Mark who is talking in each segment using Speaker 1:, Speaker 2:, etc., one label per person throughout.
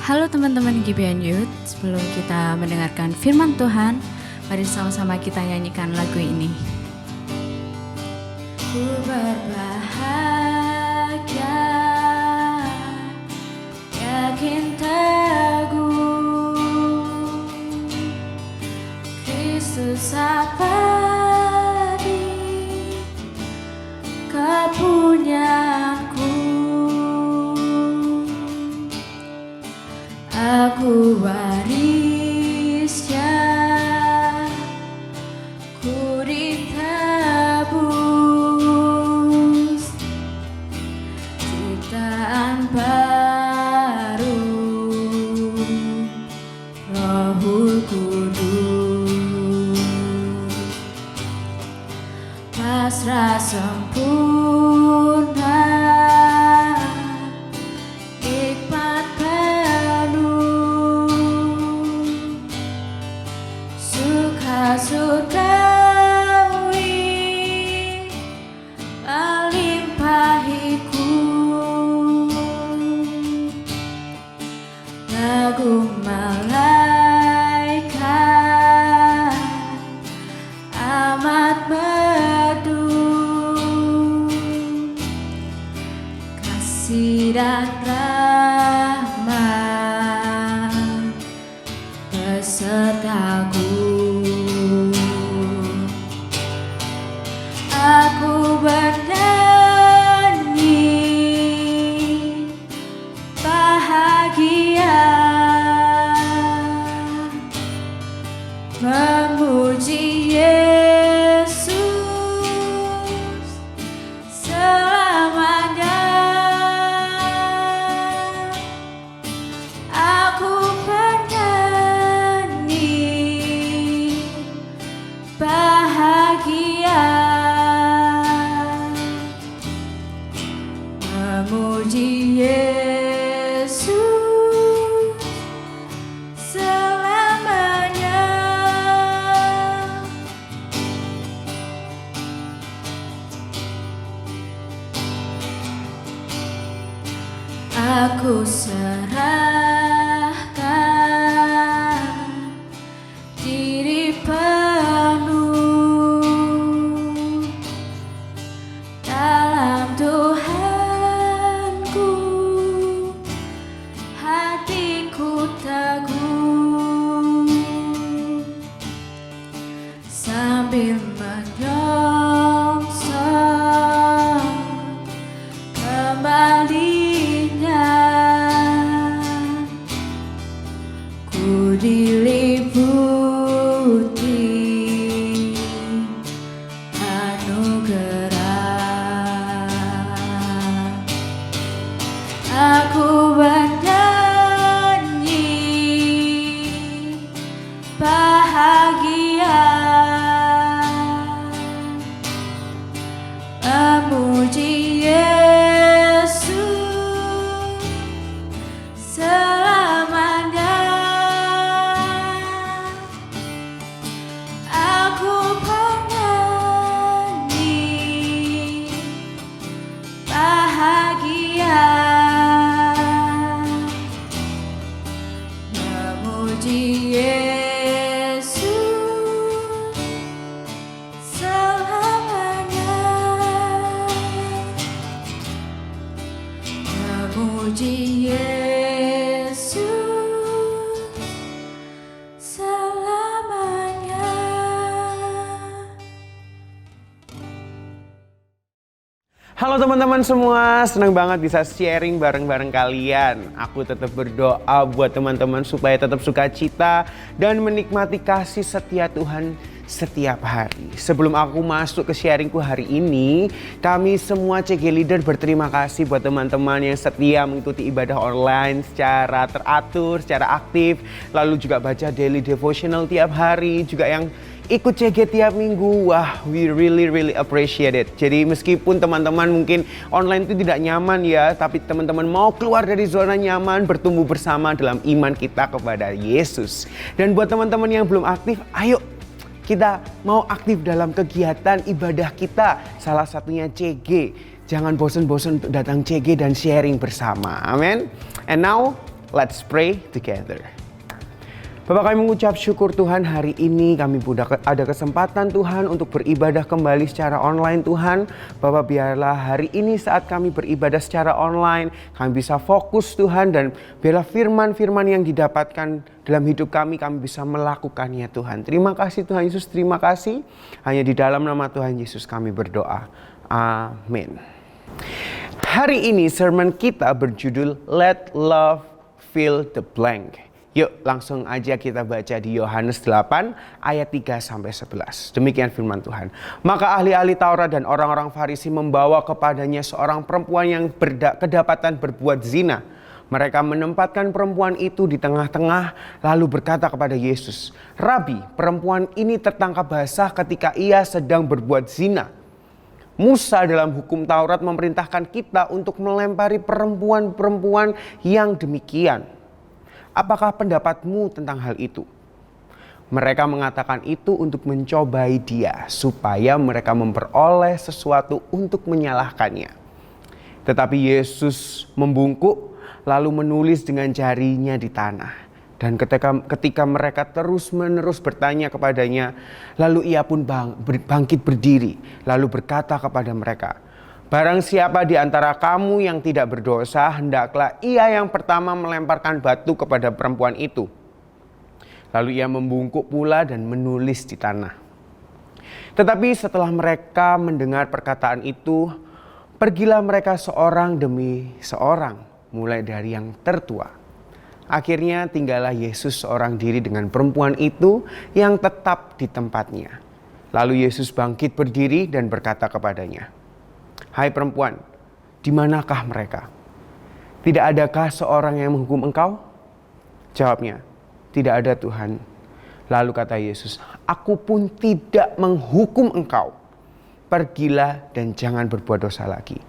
Speaker 1: Halo teman-teman GBN Youth, sebelum kita mendengarkan firman Tuhan, mari sama-sama kita nyanyikan lagu ini. Ku berbahagia, yakin teguh, Kristus abadi, kepunyaanku. Aku warisnya, ku ditebus, ciptaan baru, Rohul Kudus, pasrah sempurna, nikmat surgawi melimpahiku, lagu malaikat amat merdu, kasih dan rahmat besertaku. Aku bernyanyi bahagia, memuji Yesus selamanya. Aku bernyanyi bahagia, memuji Yesus selamanya. Aku serahkan diri penuh dalam Tuhanku, hatiku teguh, sambil menyongsong kembalinya, ku diliputi anugerah. Aku bernyanyi bahagia, memuji Yesus selamanya. Aku bernyanyi bahagia, memuji Yesus selamanya, memuji Yesus selamanya.
Speaker 2: Halo teman-teman semua, senang banget bisa sharing bareng-bareng kalian. Aku tetap berdoa buat teman-teman supaya tetap sukacita dan menikmati kasih setia Tuhan setiap hari. Sebelum aku masuk ke sharingku hari ini, kami semua CG Leader berterima kasih buat teman-teman yang setia mengikuti ibadah online secara teratur, secara aktif, lalu juga baca daily devotional tiap hari, juga yang ikut CG tiap minggu. Wah, we really appreciate it. Jadi meskipun teman-teman mungkin online itu tidak nyaman ya, tapi teman-teman mau keluar dari zona nyaman, bertumbuh bersama dalam iman kita kepada Yesus. Dan buat teman-teman yang belum aktif, ayo kita mau aktif dalam kegiatan ibadah kita. Salah satunya CG. Jangan bosan-bosan untuk datang CG dan sharing bersama. Amin. And now, Let's pray together. Bapak, kami mengucap syukur Tuhan, hari ini kami ada kesempatan Tuhan untuk beribadah kembali secara online Tuhan. Bapak, biarlah hari ini saat kami beribadah secara online, kami bisa fokus Tuhan, dan biarlah firman-firman yang didapatkan dalam hidup kami bisa melakukannya Tuhan. Terima kasih Tuhan Yesus, terima kasih. Hanya di dalam nama Tuhan Yesus kami berdoa. Amin. Hari ini sermon kita berjudul Let Love Fill the Blank. Yuk langsung aja kita baca di Yohanes 8 ayat 3-11. Demikian firman Tuhan. Maka ahli-ahli Taurat dan orang-orang Farisi membawa kepadanya seorang perempuan yang kedapatan berbuat zina. Mereka menempatkan perempuan itu di tengah-tengah lalu berkata kepada Yesus, "Rabi, perempuan ini tertangkap basah ketika ia sedang berbuat zina. Musa dalam hukum Taurat memerintahkan kita untuk melempari perempuan-perempuan yang demikian. Apakah pendapatmu tentang hal itu?" Mereka mengatakan itu untuk mencobai dia, supaya mereka memperoleh sesuatu untuk menyalahkannya. Tetapi Yesus membungkuk, lalu menulis dengan jarinya di tanah. Dan ketika mereka terus-menerus bertanya kepadanya, lalu ia pun bangkit berdiri, lalu berkata kepada mereka, "Barang siapa di antara kamu yang tidak berdosa, hendaklah ia yang pertama melemparkan batu kepada perempuan itu." Lalu ia membungkuk pula dan menulis di tanah. Tetapi setelah mereka mendengar perkataan itu, pergilah mereka seorang demi seorang, mulai dari yang tertua. Akhirnya tinggallah Yesus seorang diri dengan perempuan itu yang tetap di tempatnya. Lalu Yesus bangkit berdiri dan berkata kepadanya, "Hai perempuan, di manakah mereka? Tidak adakah seorang yang menghukum engkau?" Jawabnya, "Tidak ada Tuhan." Lalu kata Yesus, "Aku pun tidak menghukum engkau. Pergilah dan jangan berbuat dosa lagi,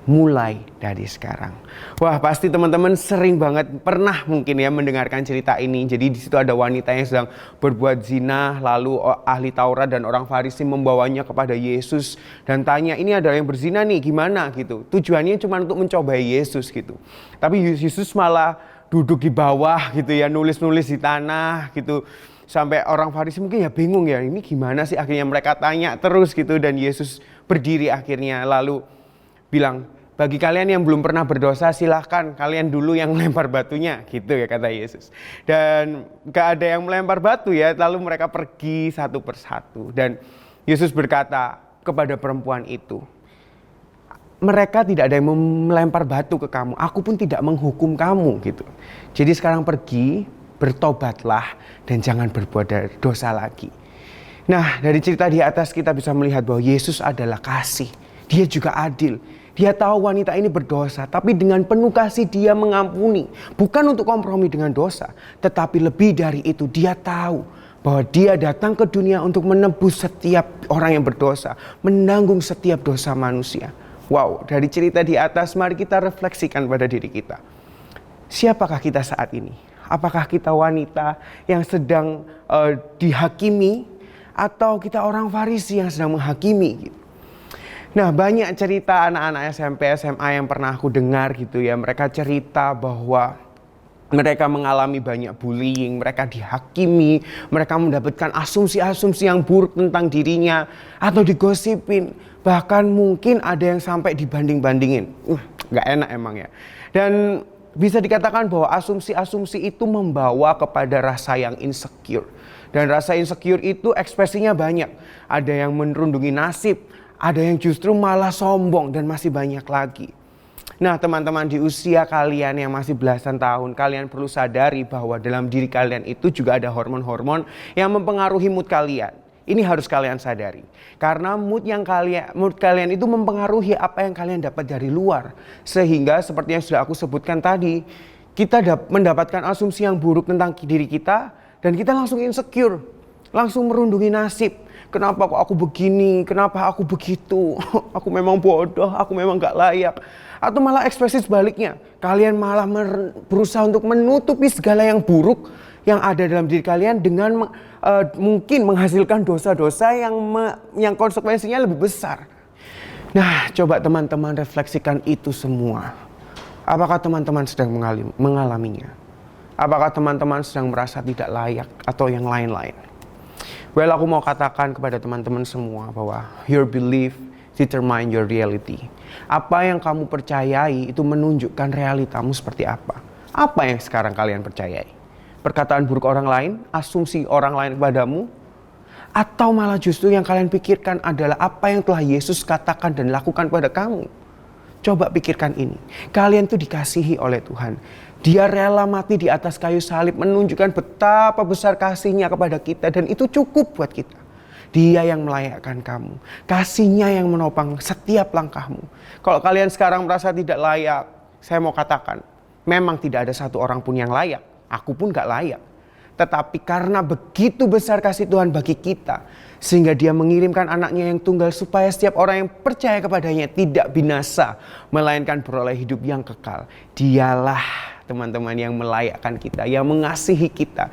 Speaker 2: mulai dari sekarang." Wah, pasti teman-teman sering banget pernah mungkin ya mendengarkan cerita ini. Jadi di situ ada wanita yang sedang berbuat zina, lalu ahli Taurat dan orang Farisi membawanya kepada Yesus dan tanya, "Ini ada yang berzina nih, gimana?" gitu. Tujuannya cuma untuk mencobai Yesus gitu. Tapi Yesus malah duduk di bawah gitu ya, nulis-nulis di tanah gitu. Sampai orang Farisi mungkin ya bingung ya, ini gimana sih? Akhirnya mereka tanya terus gitu, dan Yesus berdiri akhirnya lalu bilang, "Bagi kalian yang belum pernah berdosa, silahkan kalian dulu yang melempar batunya," gitu ya kata Yesus. Dan gak ada yang melempar batu ya, lalu mereka pergi satu persatu. Dan Yesus berkata kepada perempuan itu, "Mereka tidak ada yang melempar batu ke kamu, aku pun tidak menghukum kamu," gitu. "Jadi sekarang pergi, bertobatlah dan jangan berbuat dosa lagi." Nah, dari cerita di atas kita bisa melihat bahwa Yesus adalah kasih. Dia juga adil. Dia tahu wanita ini berdosa, tapi dengan penuh kasih dia mengampuni. Bukan untuk kompromi dengan dosa, tetapi lebih dari itu dia tahu bahwa dia datang ke dunia untuk menebus setiap orang yang berdosa, menanggung setiap dosa manusia. Wow, dari cerita di atas mari kita refleksikan pada diri kita. Siapakah kita saat ini? Apakah kita wanita yang sedang dihakimi, atau kita orang Farisi yang sedang menghakimi gitu? Nah, banyak cerita anak-anak SMP, SMA yang pernah aku dengar gitu ya. Mereka cerita bahwa mereka mengalami banyak bullying, mereka dihakimi, mereka mendapatkan asumsi-asumsi yang buruk tentang dirinya, atau digosipin. Bahkan mungkin ada yang sampai dibanding-bandingin. Gak enak emang ya. Dan bisa dikatakan bahwa asumsi-asumsi itu membawa kepada rasa yang insecure. Dan rasa insecure itu ekspresinya banyak. Ada yang merundungi nasib, ada yang justru malah sombong, dan masih banyak lagi. Nah teman-teman, di usia kalian yang masih belasan tahun, kalian perlu sadari bahwa dalam diri kalian itu juga ada hormon-hormon yang mempengaruhi mood kalian. Ini harus kalian sadari. Karena mood kalian itu mempengaruhi apa yang kalian dapat dari luar. Sehingga seperti yang sudah aku sebutkan tadi, kita mendapatkan asumsi yang buruk tentang diri kita, dan kita langsung insecure, langsung merundungi nasib. Kenapa kok aku begini? Kenapa aku begitu? Aku memang bodoh, aku memang gak layak. Atau malah ekspresi sebaliknya, kalian malah berusaha untuk menutupi segala yang buruk yang ada dalam diri kalian dengan mungkin menghasilkan dosa-dosa yang konsekuensinya lebih besar. Nah, coba teman-teman refleksikan itu semua. Apakah teman-teman sedang mengalaminya? Apakah teman-teman sedang merasa tidak layak atau yang lain-lain? Well, aku mau katakan kepada teman-teman semua bahwa your belief determine your reality. Apa yang kamu percayai itu menunjukkan realitamu seperti apa. Apa yang sekarang kalian percayai? Perkataan buruk orang lain, asumsi orang lain kepadamu, atau malah justru yang kalian pikirkan adalah apa yang telah Yesus katakan dan lakukan pada kamu? Coba pikirkan ini. Kalian tuh dikasihi oleh Tuhan. Dia rela mati di atas kayu salib menunjukkan betapa besar kasihnya kepada kita. Dan itu cukup buat kita. Dia yang melayakkan kamu. Kasihnya yang menopang setiap langkahmu. Kalau kalian sekarang merasa tidak layak, saya mau katakan, memang tidak ada satu orang pun yang layak. Aku pun gak layak. Tetapi karena begitu besar kasih Tuhan bagi kita, sehingga dia mengirimkan anaknya yang tunggal supaya setiap orang yang percaya kepadanya tidak binasa, melainkan beroleh hidup yang kekal. Dialah teman-teman yang melayakkan kita, yang mengasihi kita,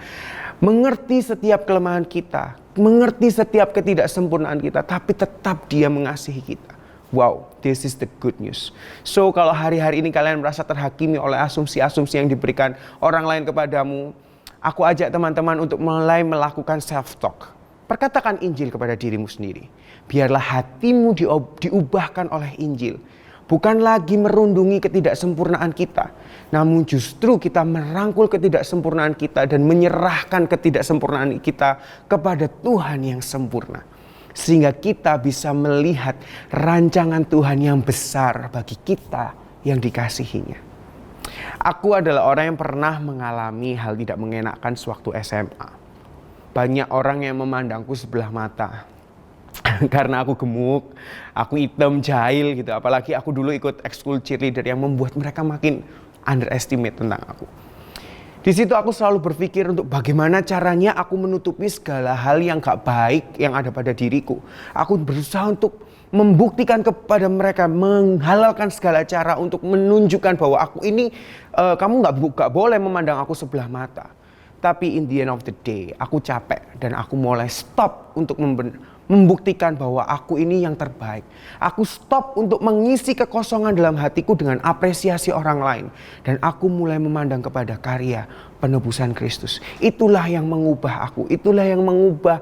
Speaker 2: mengerti setiap kelemahan kita, mengerti setiap ketidaksempurnaan kita, tapi tetap dia mengasihi kita. Wow, this is the good news. So kalau hari-hari ini kalian merasa terhakimi oleh asumsi-asumsi yang diberikan orang lain kepadamu, aku ajak teman-teman untuk mulai melakukan self-talk. Perkatakan Injil kepada dirimu sendiri. Biarlah hatimu diubahkan oleh Injil. Bukan lagi merundungi ketidaksempurnaan kita, namun justru kita merangkul ketidaksempurnaan kita dan menyerahkan ketidaksempurnaan kita kepada Tuhan yang sempurna. Sehingga kita bisa melihat rancangan Tuhan yang besar bagi kita yang dikasihinya. Aku adalah orang yang pernah mengalami hal tidak mengenakan sewaktu SMA. Banyak orang yang memandangku sebelah mata. Karena aku gemuk, aku hitam, jahil gitu. Apalagi aku dulu ikut ekskul cheerleader yang membuat mereka makin underestimate tentang aku. Di situ aku selalu berpikir untuk bagaimana caranya aku menutupi segala hal yang gak baik yang ada pada diriku. Aku berusaha untuk membuktikan kepada mereka, menghalalkan segala cara untuk menunjukkan bahwa aku ini, kamu gak boleh memandang aku sebelah mata. Tapi in the end of the day, aku capek dan aku mulai stop untuk membuktikan bahwa aku ini yang terbaik. Aku stop untuk mengisi kekosongan dalam hatiku dengan apresiasi orang lain. Dan aku mulai memandang kepada karya penebusan Kristus. Itulah yang mengubah aku. Itulah yang mengubah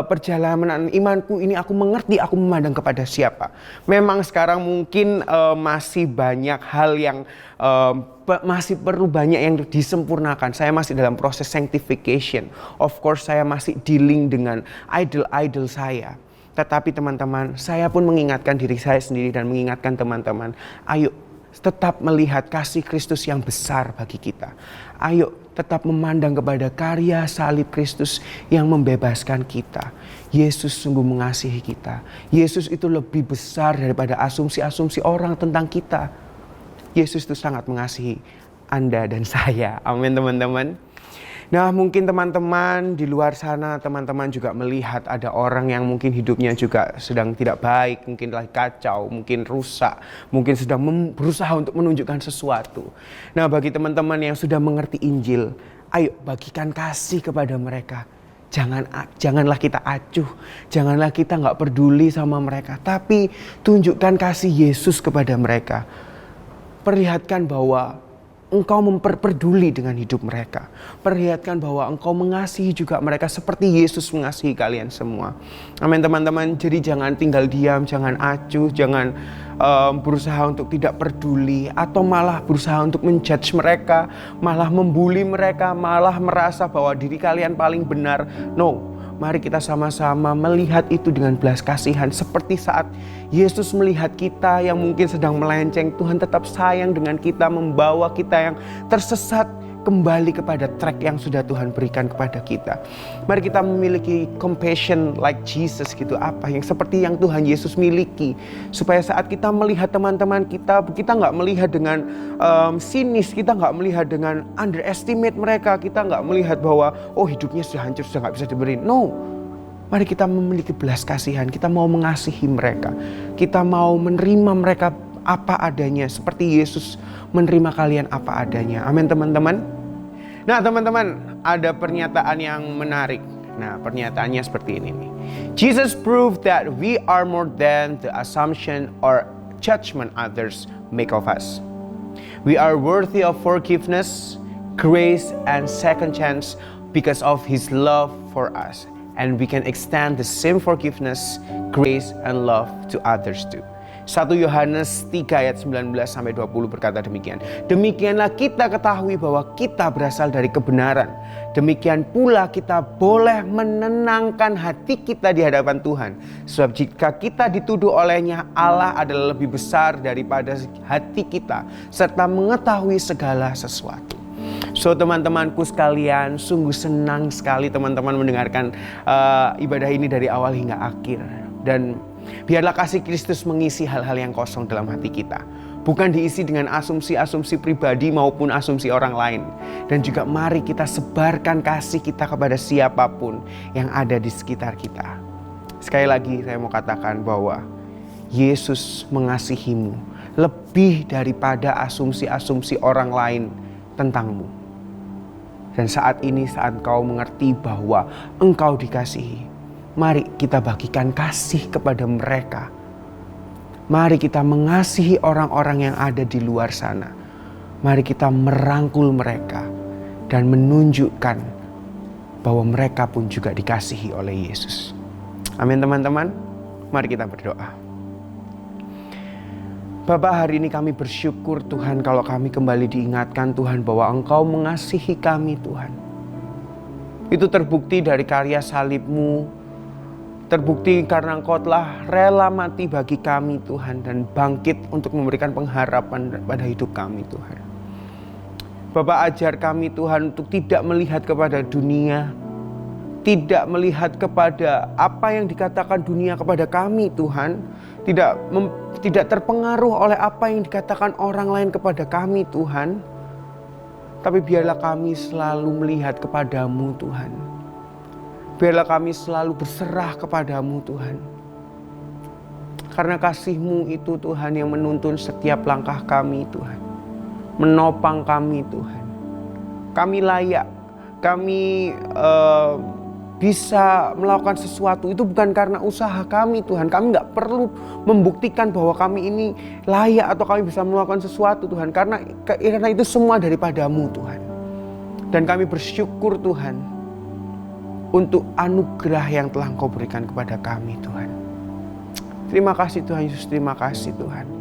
Speaker 2: perjalanan imanku ini. Aku mengerti aku memandang kepada siapa. Memang sekarang mungkin masih banyak hal yang masih perlu banyak yang disempurnakan. Saya masih dalam proses sanctification. Of course saya masih dealing dengan idol-idol saya. Tetapi teman-teman, saya pun mengingatkan diri saya sendiri dan mengingatkan teman-teman, ayo tetap melihat kasih Kristus yang besar bagi kita. Ayo tetap memandang kepada karya salib Kristus yang membebaskan kita. Yesus sungguh mengasihi kita. Yesus itu lebih besar daripada asumsi-asumsi orang tentang kita. Yesus itu sangat mengasihi Anda dan saya. Amin teman-teman. Nah mungkin teman-teman di luar sana, teman-teman juga melihat ada orang yang mungkin hidupnya juga sedang tidak baik, mungkin lagi kacau, mungkin rusak, mungkin sedang berusaha untuk menunjukkan sesuatu. Nah bagi teman-teman yang sudah mengerti Injil, ayo bagikan kasih kepada mereka. Janganlah kita acuh, janganlah kita gak peduli sama mereka, tapi tunjukkan kasih Yesus kepada mereka. Perlihatkan bahwa engkau peduli dengan hidup mereka. Perlihatkan bahwa engkau mengasihi juga mereka seperti Yesus mengasihi kalian semua. Amin teman-teman. Jadi jangan tinggal diam, jangan acuh, jangan berusaha untuk tidak peduli atau malah berusaha untuk menjudge mereka, malah membuli mereka, malah merasa bahwa diri kalian paling benar. No. Mari kita sama-sama melihat itu dengan belas kasihan. Seperti saat Yesus melihat kita yang mungkin sedang melenceng, Tuhan tetap sayang dengan kita, membawa kita yang tersesat kembali kepada track yang sudah Tuhan berikan kepada kita. Mari kita memiliki compassion like Jesus gitu, apa yang seperti yang Tuhan Yesus miliki, supaya saat kita melihat teman-teman kita nggak melihat dengan sinis, kita nggak melihat dengan underestimate mereka, kita nggak melihat bahwa oh hidupnya sudah hancur, sudah nggak bisa diberi. No, mari kita memiliki belas kasihan, kita mau mengasihi mereka, kita mau menerima mereka apa adanya, seperti Yesus menerima kalian apa adanya. Amin teman-teman. Nah teman-teman, ada pernyataan yang menarik. Nah pernyataannya seperti ini nih. Jesus proved that we are more than the assumption or judgment others make of us. We are worthy of forgiveness, grace and second chance because of His love for us. And we can extend the same forgiveness, grace, and love to others too. 1 Yohanes 3 ayat 19-20 berkata demikian. Demikianlah kita ketahui bahwa kita berasal dari kebenaran. Demikian pula kita boleh menenangkan hati kita di hadapan Tuhan. Sebab jika kita dituduh olehnya, Allah adalah lebih besar daripada hati kita, serta mengetahui segala sesuatu. So teman-temanku sekalian, sungguh senang sekali teman-teman mendengarkan ibadah ini dari awal hingga akhir. Dan biarlah kasih Kristus mengisi hal-hal yang kosong dalam hati kita. Bukan diisi dengan asumsi-asumsi pribadi maupun asumsi orang lain. Dan juga mari kita sebarkan kasih kita kepada siapapun yang ada di sekitar kita. Sekali lagi saya mau katakan bahwa Yesus mengasihimu lebih daripada asumsi-asumsi orang lain tentangmu. Dan saat ini saat kau mengerti bahwa engkau dikasihi, mari kita bagikan kasih kepada mereka. Mari kita mengasihi orang-orang yang ada di luar sana. Mari kita merangkul mereka dan menunjukkan bahwa mereka pun juga dikasihi oleh Yesus. Amin teman-teman. Mari kita berdoa. Bapa, hari ini kami bersyukur Tuhan kalau kami kembali diingatkan Tuhan bahwa Engkau mengasihi kami Tuhan. Itu terbukti dari karya salib-Mu, terbukti karena Engkau telah rela mati bagi kami Tuhan dan bangkit untuk memberikan pengharapan pada hidup kami Tuhan. Bapa, ajar kami Tuhan untuk tidak melihat kepada dunia, tidak melihat kepada apa yang dikatakan dunia kepada kami Tuhan, tidak terpengaruh oleh apa yang dikatakan orang lain kepada kami Tuhan. Tapi biarlah kami selalu melihat kepadamu Tuhan. Biarlah kami selalu berserah kepadamu Tuhan. Karena kasih-Mu itu Tuhan yang menuntun setiap langkah kami Tuhan. Menopang kami Tuhan. Kami layak, kami bisa melakukan sesuatu itu bukan karena usaha kami Tuhan. Kami gak perlu membuktikan bahwa kami ini layak atau kami bisa melakukan sesuatu Tuhan. Karena itu semua daripada-Mu Tuhan. Dan kami bersyukur Tuhan untuk anugerah yang telah Engkau berikan kepada kami Tuhan. Terima kasih Tuhan Yesus, terima kasih Tuhan.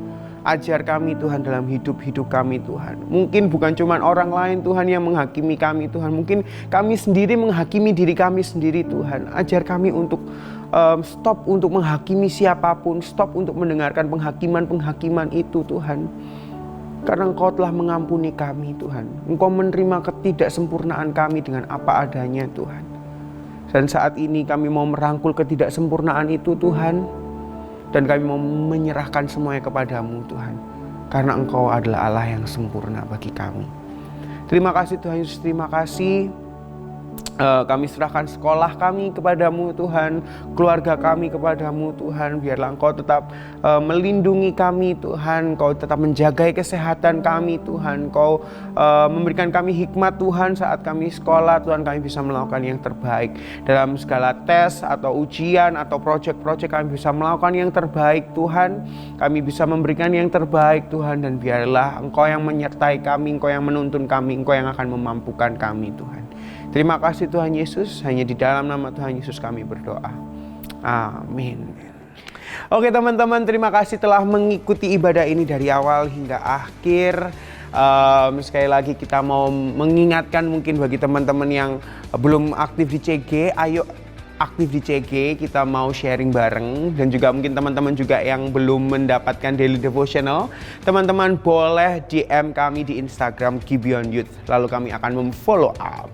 Speaker 2: Ajar kami Tuhan dalam hidup kami Tuhan. Mungkin bukan cuma orang lain Tuhan yang menghakimi kami Tuhan. Mungkin kami sendiri menghakimi diri kami sendiri Tuhan. Ajar kami untuk stop untuk menghakimi siapapun. Stop untuk mendengarkan penghakiman-penghakiman itu Tuhan. Karena Engkau telah mengampuni kami Tuhan. Engkau menerima ketidaksempurnaan kami dengan apa adanya Tuhan. Dan saat ini kami mau merangkul ketidaksempurnaan itu Tuhan. Dan kami mau menyerahkan semuanya kepadamu Tuhan. Karena Engkau adalah Allah yang sempurna bagi kami. Terima kasih Tuhan Yesus, terima kasih. Kami serahkan sekolah kami kepadamu Tuhan. Keluarga kami kepadamu Tuhan. Biarlah Engkau tetap melindungi kami Tuhan. Engkau tetap menjaga kesehatan kami Tuhan. Engkau memberikan kami hikmat Tuhan saat kami sekolah Tuhan. Kami bisa melakukan yang terbaik. Dalam segala tes atau ujian atau proyek-proyek kami bisa melakukan yang terbaik Tuhan. Kami bisa memberikan yang terbaik Tuhan. Dan biarlah Engkau yang menyertai kami. Engkau yang menuntun kami. Engkau yang akan memampukan kami Tuhan. Terima kasih Tuhan Yesus, hanya di dalam nama Tuhan Yesus kami berdoa. Amin. Oke teman-teman, terima kasih telah mengikuti ibadah ini dari awal hingga akhir. Sekali lagi kita mau mengingatkan mungkin bagi teman-teman yang belum aktif di CG, ayo aktif di CG, kita mau sharing bareng. Dan juga mungkin teman-teman juga yang belum mendapatkan daily devotional, teman-teman boleh DM kami di Instagram Gibeon Youth, lalu kami akan memfollow up.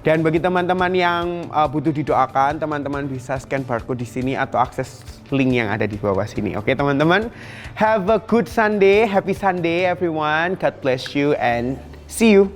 Speaker 2: Dan bagi teman-teman yang butuh didoakan, teman-teman bisa scan barcode di sini atau akses link yang ada di bawah sini. Oke teman-teman, have a good Sunday, happy Sunday everyone. God bless you and see you.